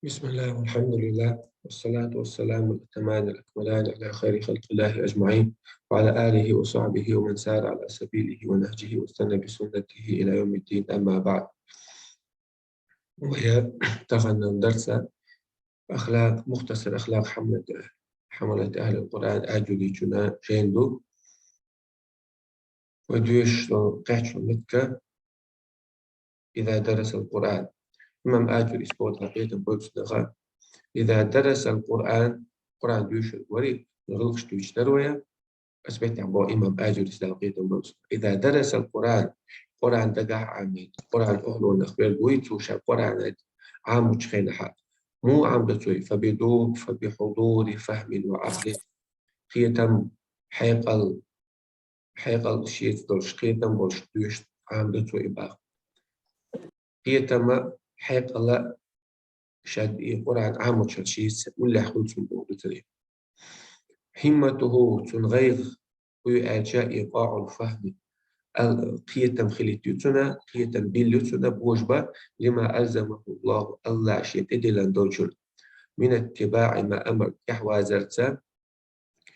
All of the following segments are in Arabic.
بسم الله والحمد لله والصلاة والسلام الأتمان الأكملان على خير خلق الله أجمعين وعلى آله وصحبه ومن سار على سبيله ونهجه واستنى بسنته إلى يوم الدين. أما بعد، وهي تغنى درس أخلاق مختصر أخلاق حملة أهل القرآن أجلي جنا جيندو ودوش قحش متك إذا درس القرآن. إمام آجل إسبوت حقيقة بوكس إذا درس القرآن قرآن دوش وري نغلقش دوش تروية أثبت عبو إمام آجل إسلاقية بوكس. إذا درس القرآن قرآن دقع عامين قرآن أهلو الأخبار بويت وشا قرآن عام وشخين حق مو عام دتوي فبحضور فهم وعقل خيتم حيقل شيء دولش خيتم بولش دوش عام دتوي باق خيتم حيقل شاد قرآن عام وشاشيس ولا حدود سنبوغ همته تنغيغ ويأجاء إيقاع الفهم قيتم خليتيوتنا قيتم بيليوتنا بوجبة لما ألزمه الله عشان إدلان دولشل من اتباع ما أمر يحوى زرتا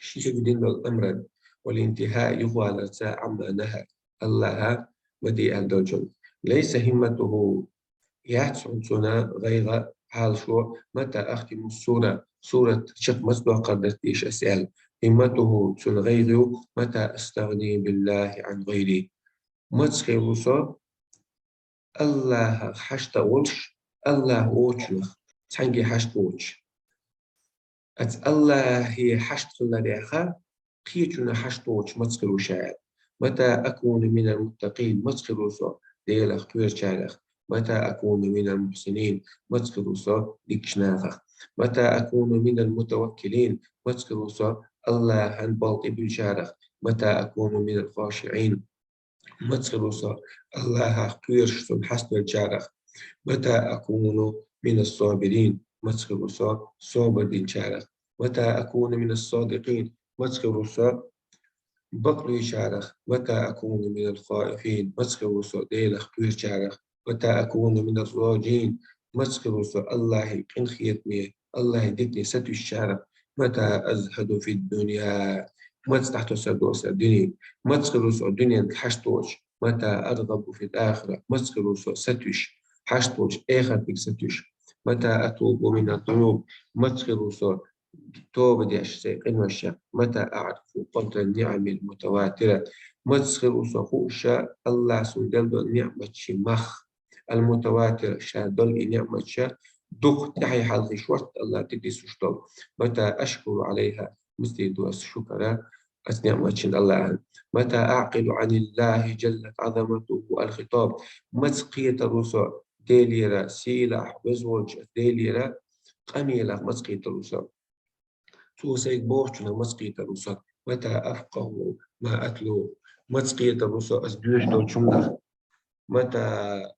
شيء دين الأمر والانتهاء يهوى زرتا عما نهى الله ودي الدولشل. ليس همته يحسننا غير حال شو متى أختم سورة شق مصدر قدرت إيش أسأل همته تنغير متى أستغني بالله عن غيري متسخي وصا الله حشت ولش الله ووشلخ تحنجي حشت ووش أت الله هي حشت خلاليها قيتنا حشت ووش متسخي وشاعر متى أكون من المتقين متسخي وصا ديلخ توير شارخ متى أكون من المحسنين متسخي وصا ديكشناخ متى أكون من المتوكلين متسخي وصا الله هنبالطي بالشارخ متى أكون من الخاشعين متسخر الله كويرش حسن الجارخ متى أكون من الصابرين متسخر صابر دين جارخ متى أكون من الصادقين متسخر بقلي جارخ متى أكون من الخائفين متسخر ديلخ كوير جارخ متى أكون من الراجين متسخر الله إن خيتني الله يدكني ستو الشارخ متى أزهد في الدنيا ما تستحتو سدوس الدنيا ما تسخلوس الدنيا حشتوش متى أرغب في الآخرة ما تسخلوس ستوش حشتوش آخر بك ستوش متى أتوب من الذنوب ما تسخلوس توبة دي أشياء وشا متى أعرف قدر النعم المتواترة ما تسخلوس خوشا الله سندل النعمة مخ المتواتر شادل نعمة شا دق تحي حلقي شورت الله تدي سشتو متى أشكر عليها مثل دو الشكر أثناء وجه الله. متى أعقل عن الله جلت عظمته الخطاب مسقية الرسل ديليرا سيلح وزوج ديليرا قميلة مسقية الرسل توسيك بوشنا مسقية الرسل. متى أفقه ما أتلو مسقية الرسل أسدوش دون شمنا. متى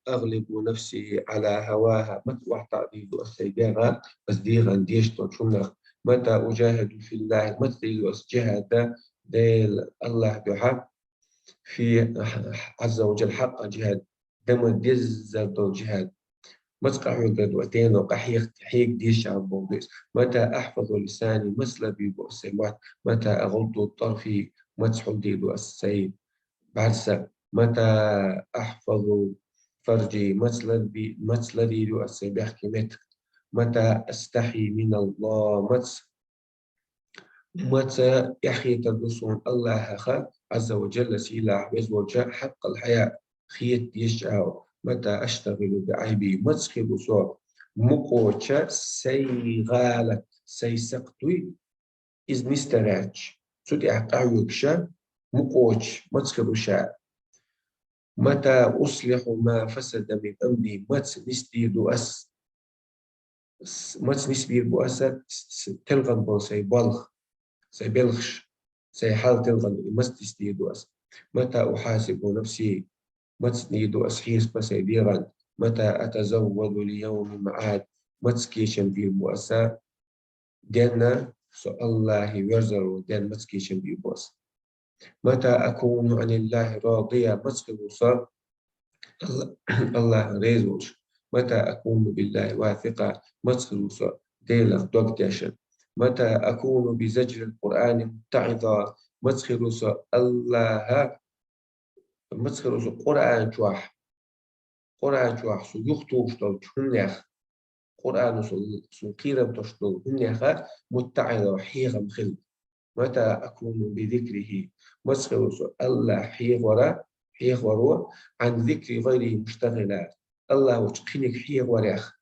أغلب نفسي على هواها متى وحتعديد السيجارة أصديغا ديش دون شمنا. متى أجاهد في الله متى أسجهد ديل الله بحق في عز وجل حق جهاد دم ديز دو جهاد مسقع قدوتين وقحيق تحيق ديش عن بوضيس. متى أحفظ لساني مثل بيبؤسيوات متى أغض طرفي متحل ديدو السيد بعرسة. متى أحفظ فرجي مثل ديدو السيد بحكي متى أستحي من الله متى يحيي تدرسون الله خلق عز وجل سيلا وجاء حق الحياة خيت يشعر. متى أشتغل بعيبي مسخب صور مقوشة سيغالة سيسقطي إذ مستراج سودي أقعيكشا مقوش مسخب شاء. متى أصلح ما فسد من أمري متى نسبي بؤسد تلغن بو سيبلغ سيبلغش سيحال تلغن مستستيدو متى أحاسب نفسي متسنيدو أسحيس بسيديرا. متى أتزود ليوم معاد متسكيشن في المؤسسة جنة الله يرزر دين متسكيشن في بوس. متى أكون عن الله راضية مسكي وصار الله ريزوش. متى أكون بالله واثقا متخلص ديلغ دوغتاشن متى أكون بزجر القرآن متعظا متخلص الله متخلص قرآن جواح سو يختوش دول جهنيخ قرآن سو قيرم تشتول هنيخ متعظا حيغم خل متى أكون بذكره متخلص الله حيغورا عن ذكر غيره مشتغلا الله وتقينك حيغوريخ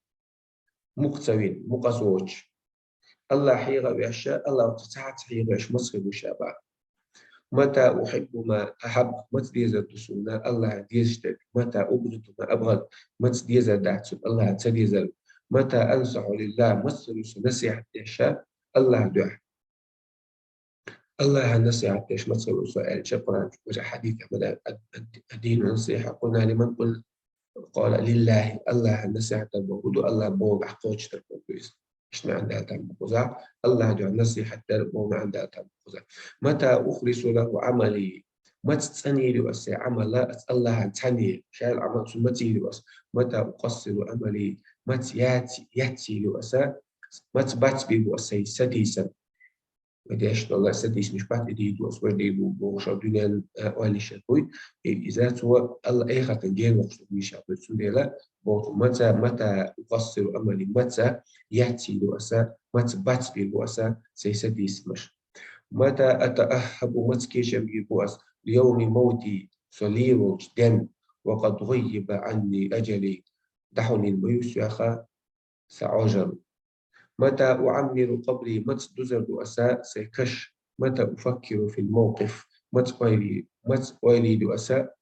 مقتوين مقصوج الله حيغ بأشياء الله تتعت حيغش مصر شابا متى أحب ما أحب متى ديزا تسونا الله ديزتك متى أبغض ما أبغض متى ديزا دعت الله تديزل متى أنصح لله متى نصيحة أشياء الله دعا الله نصيحة إيش متى سؤال شكرا وجه حديث مدى الدين نصيحة قلنا لمن قل قال لله الله نصيحة البغض الله بوضع قوش تربوز إيش ما عندها تنبوزع الله دعا نصيحة وما عندها تنبوزع متى أخلص له عملي متى تسني لوسع عمل لا الله عن تاني شايل عمل سمتي لوس متى أقصر عملي متى ياتي لوسع متى بات بوسع سديسا مديش الله سديس مش بعد دي دوس وردي بوشا دنيا أولي شتوي إذا هو الله أي خط جين وقت مش عبد سندلا بوت متى أقصر أملي متى يأتي لوسا متى بات بوسا سيسديس مش متى أتأهب متكيش بوس ليوم موتي صليل دم وقد غيب عني أجلي دحني ويسيخا سعجل متى أعمر قبري متى دزر رؤساء سيكش متى أفكر في الموقف متى أولي رؤساء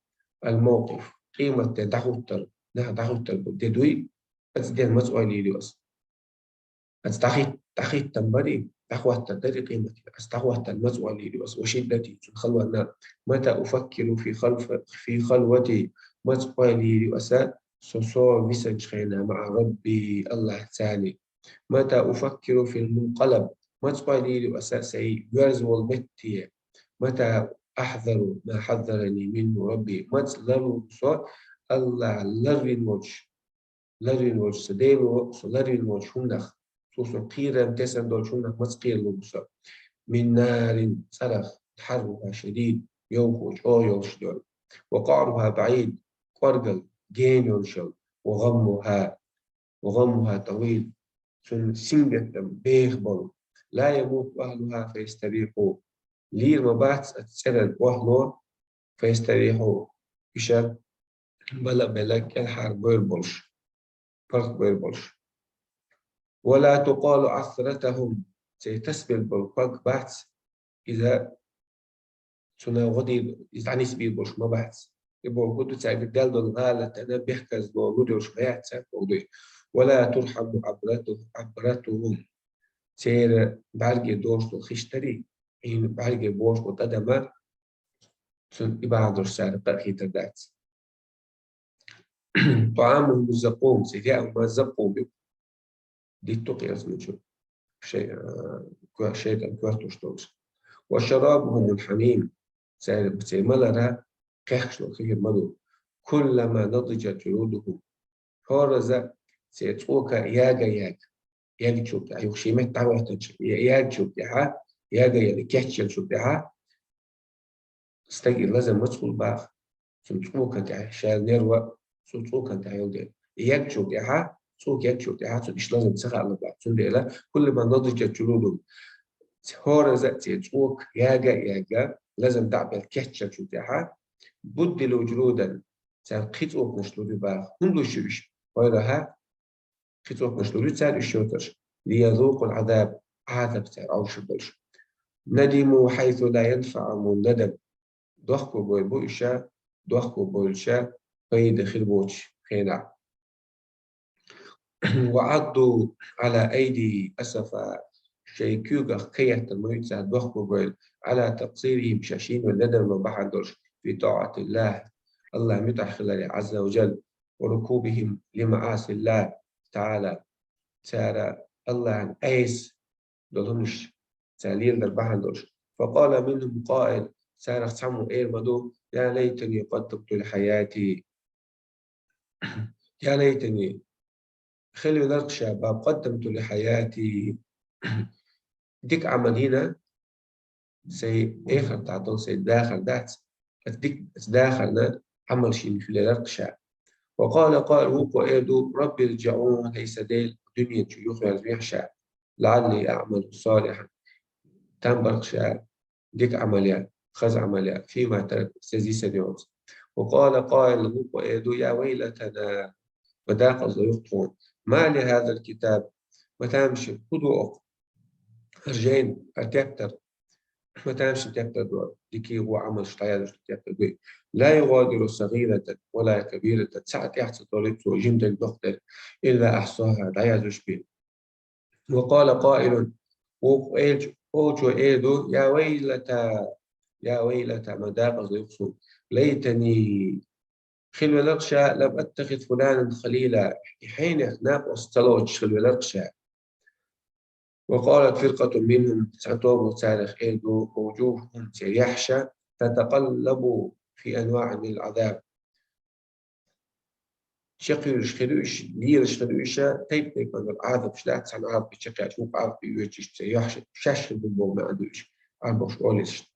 الموقف قيمة دعوتر دعوتر بدوي أتدين متى أولي رؤساء أتدخيت تنبري دعوة تدري قيمة أستعوة متى أولي رؤساء وشدتي خلوة النار متى أفكر في خلوتي متى أولي رؤساء سوسور مسج خينا مع ربي الله تعالى متى أفكر في المنقلب متى قليل أساسي يرزو المتي متى أحذر ما حذرني منه ربي متى لرو الله لرين وجه سديلو لرين وجه هنخ سوسو قيرا تسن دول هنخ متى قير لبسا من نار صرخ حرها شديد يوخج أو يوشدول وقعرها بعيد قرقل جين ينشل وغمها طويل سنجة بيخبل لا يموت أهلها فيستريحوا لير مبات أتسرد وهلو فيستريحوا بشر بلا بلك الحار بيربلش فرق بيربلش ولا تقال عثرتهم سيتسبل بالفرق بات إذا سنا غدي يزعنيس بيربلش ما بات يبقى قدو تعب دال الغالة أنا بيحكز بوجودش بيات ولا ترحم عبرتهم سير بعرق دوشتو خشتري إن بعرق بوشتو تدما سن إبادر سار قرخي تدات طعامهم الزقوم سيجاء ما الزقوم دي تقي أزمجو شيء كوارتوشتوش وشرابهم الحميم سير ملرا كخشلو خير مدو كلما نضجت جلودهم فرز سيتوكا ياغا يالتشوب يوشيمت تعوتش يالتشوب تاعها ياغا يالكيتشل شوب تاعها استجي لازم مدخل باخ سنتوكا تاع شال نيروا سنتوكا تاع يودي يالتشوب تاعها سوق يالتشوب تاعها مش لازم تسخ على بعض سنديلا كل ما نضجت جلودهم هورز تيتوك ياغا لازم تعمل كيتشل شوب تاعها بدلوا جلودا تنقيتوك نشلو باخ كل شيء ويرها قيتوك نشلو تاع الشوتر ليذوقوا العذاب عذاب تاع عوش البلش ندموا حيث لا ينفع الندم ضحكوا بويشا ضحكوا بويشا قيد خربوش خينا وعضوا على أيدي أسفا شيكوغا قية الميتة ضحكوا بويل على تقصيرهم شاشين والندم وبحدرش في طاعة الله متأخر عز وجل وركوبهم لمعاصي الله تعالى سارة الله عن أيس دولهمش تاليل دربحندوش فقال منهم قائل سارة سمو إير مدو يا ليتني قدمت لحياتي يا ليتني خلي بالك شباب، قدمت لحياتي ديك عملينا زي آخر تعطل سي داخل دات ديك داخلنا عمل شيء في بالك شاب. وقال قائل وقو إيدو ربي ارجعون ليس ديل دنيا شيوخ يزبيح شاب لعلي أعمل صالحا تنبغ شاب ديك عمليات خذ عمليات فيما ترك سيزي سنيوت. وقال قائل وقو إيدو يا ويلتنا وذاق يخطون ما لهذا الكتاب وتمشي خذوا رجين التابتر وتمشي التابتر دور لكي هو عمل شطايا التابتر دور لا يغادر صغيرة ولا كبيرة ساعة يحصل طالب جمد الدكتور إلا أحصاها لا يزوج به. وقال قائل أوجو إيدو يا ويلتا مذاق يخصون ليتني خل ولقشا لم أتخذ فلانا خليلا حين يخناق واستلوج خل ولقشا. وقالت فرقة منهم سأتوب سالخ إيدو وجوههم سيحشى تتقلب في أنواع من العذاب شقيرش خلوش ليرش خلوشة تيب من العذاب شلات سن عرب بشقي أشوف عرب يوجش سيحشى شاش بالبو ما عندوش عربش أوليش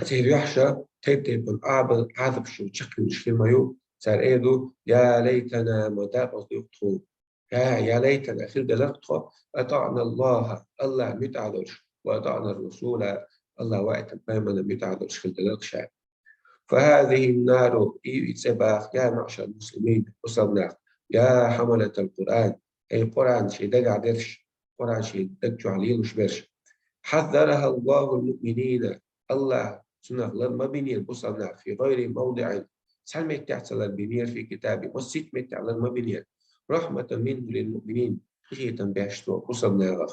سيحشى تيب من عذاب شو شقيرش في مايو سار إيدو يا ليتنا متاقص يقطعون يا ليتنا أخير دلقتها أطعنا الله متعدش وأطعنا الرسول الله وقت بيمنا متعدش في الدلقش. فهذه النار إتسباخ يا معشر المسلمين وصلنا يا حملة القرآن أي قرآن شيء دقع درش قرآن شيء دقع عليه وش برش حذرها الله المؤمنين الله سنة ما بني البصرنا في غير موضع سلمت تحصل البنير في كتابه والستمت على المبنير رحمة منه للمؤمنين خشية بهشتو بصرنا.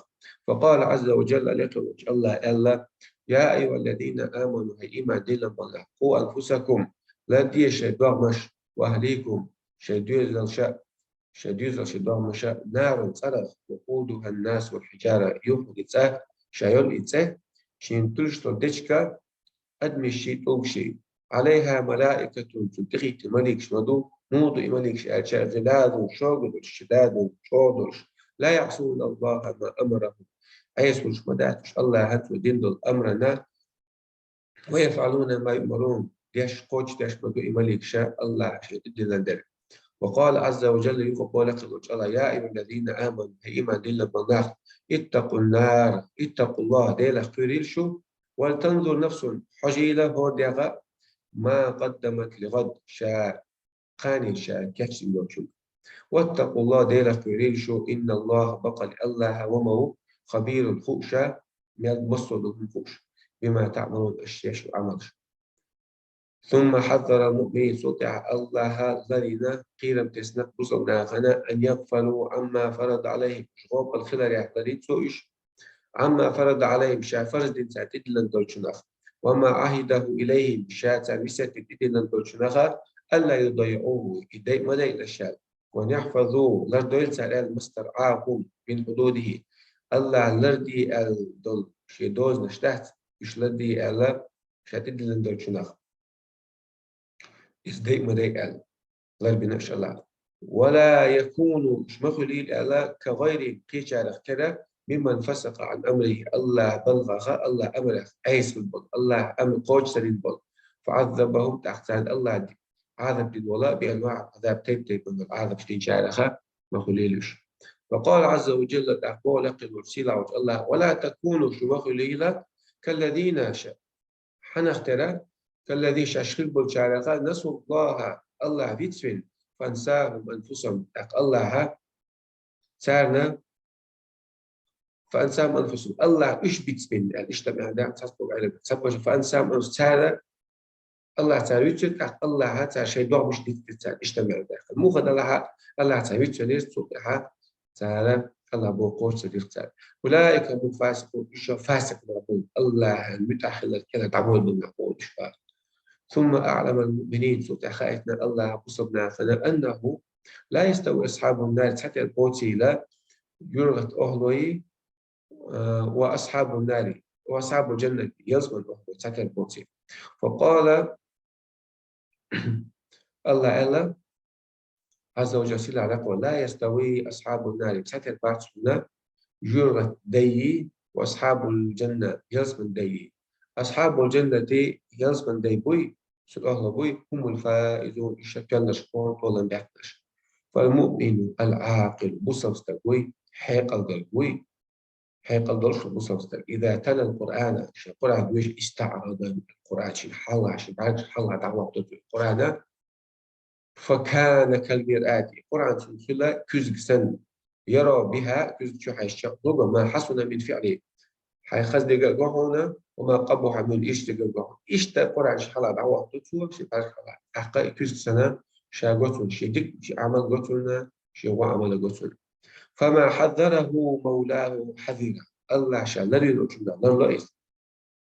فقال عز وجل لكم الله يا أيها الذين آمنوا هي إيمان دين الله قوا أنفسكم لا دي شيطان مش وأهليكم شيدوز الشاء شديد الشيطان مش نار صرخ وقودها الناس والحجارة يوم إتساه شايل إتساه شين تلشتو ديشكا أدمي شيء توشي عليها ملائكة تلتقي ملك شمدو موضع ملك شاشا غلاد وشوغل الشداد وشوضش لا يعصون الله ما أمرهم أيسو شمداتش الله هاتو دين الأمرنا ويفعلون ما يؤمرون ديش قوش ديش مدو ملك شاء الله شديد لندر. وقال عز وجل يقول لك الله يا أيها الذين آمنوا إيمان دين بالله اتقوا النار اتقوا الله ديلا خيريل شو ولتنظر نفس حجيلة هو ديغا ما قدمت لغد شاء خاني شاء كفش الوجود واتقوا الله ديلا خيريل شو إن الله بقى الله ومو خبير الخوشة من المصر الخوش بما تعملون الشيش وعمل. ثم حذر المؤمنين سطع الله ذرنا قيل تسنق بصرنا غنا أن يغفلوا عما فرض عليهم شغوب الخلال يحترين سوئش عما فرض عليهم شا فرض ساتد لندولشنخ وما عهده إليهم شا سامسة لندولشنخ ألا يضيعوه إدي مدى إلى الشال وأن يحفظوا لردول سالال مسترعاهم من حدوده الله لردي الدول شي دوز نشتهت إش لردي ألا شاتد لندولشنخ إصدق مدى ألا غير بنفس الله ولا يكون مخلي الألا كغير كيشارخ كذا ممن فسق عن أمره الله بلغه الله أمره أيس بالبل الله أمر قوج سرين بل فعذبهم تحت الله عذب الولاء بأنواع عذاب تيب من العذاب شتين شارخة مخليلش. وقال عز وجل تحقوا لقد مرسيلا الله ولا تكونوا شو مخليلا كالذين حنخترا كالذي شاشخل بالشارخة نسوا الله بيتسفل فانساهم أنفسهم الله سارنا فانساهم أنفسهم الله إيش بيتسفل الاجتماع ده تصبح على تصبح فانساهم أنفسهم سارة الله تعبيتشل الله هات شيء دوا مش ديتسال اجتماع ده مو خد الله تعبيتشل يسوع سارة الله بوقوش تدير أولئك هم الفاسقون إيش فاسق معقول الله المتأخر كذا تعمل بالمعقول إيش ثم أعلم المؤمنين سوء خائفنا الله قصبنا فأنه لا يستوي أصحاب النار حتى البوتي لا يرغت أهلوي وأصحاب النار وأصحاب الجنة يزمن أهلوي حتى البوتي. فقال الله عز وجل سلا لقوا لا يستوي أصحاب النار ساتر بارتسونا جرت دي وأصحاب الجنة يزمن دي أصحاب الجنة يزمن دي بوي سؤال بوي هم الفائزون الشكل نشكون طولا بيحتش فالمؤمن العاقل بصوص بوي حيق القلبوي حيق الدرش بصوص إذا تلا القرآن القرآن ويش استعرض القرآن شي حلا شي بعد حلا دعوة القرآن فكان كالمرآة القرآن سلسلة كزكسن يرى بها كزكشو حيشة ربما حسن من فعله حيخز دقاقونا وما قبح من إيش دقاقونا إيش القرآن شحلا دعوة تتوى شي بعد حلا أحقا كزكسنا شاقوتون شي دك شي عمل قوتونا شي وعمل قوتونا فما حذره مولاه حذرا الله شالري رجلنا للرئيس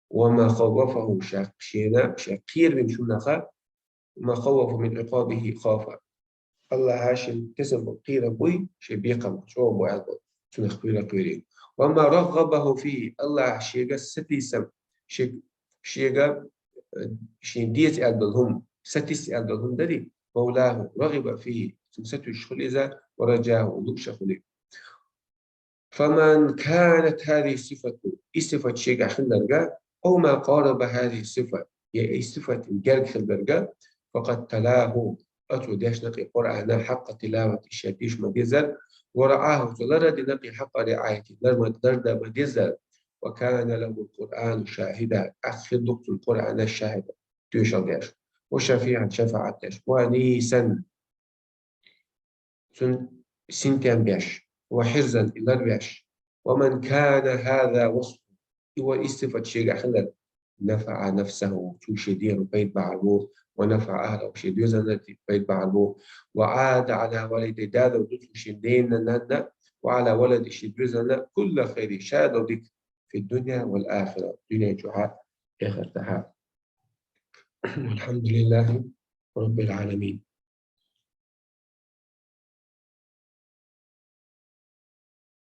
وما خوفه شاقشينا شاقير من شنخا وما خوف من عقابه خافا الله هاشم كسب قيل بوي شي بيقم شو بو عقب تنخبيل قيرين وما رغبه فيه الله شيغا ستيسم شيغا شي ديت أدلهم ستيس أدلهم دري مولاه رغب فيه تمسته الشغل إذا ورجاه لبش خليه فمن كانت هذه صفته صفة شيء خلرجا أو ما قارب هذه الصفة هي صفة جرج خلرجا فقد تلاه أتو داش نقي قرآن حق تلاوة الشديش مديزل ورعاه تلرد نقي حق رعاية نرمد درد مديزل وكان له القرآن شاهدا أخذ القرآن الشاهد توشل داش وشفيعا شفاعة داش ونيسا سنتين بيش وحرزا إلى البيش ومن كان هذا وصفه هو استفاد شيء خلال نفع نفسه تشدير بيت بعلمه ونفع أهله شدير زنتي بيت بعلمه وعاد على والد دادا ودوت شدين نانا وعلى ولد شدير زنا كل خير شاد بك في الدنيا والآخرة دنيا جهات آخرتها والحمد لله رب العالمين.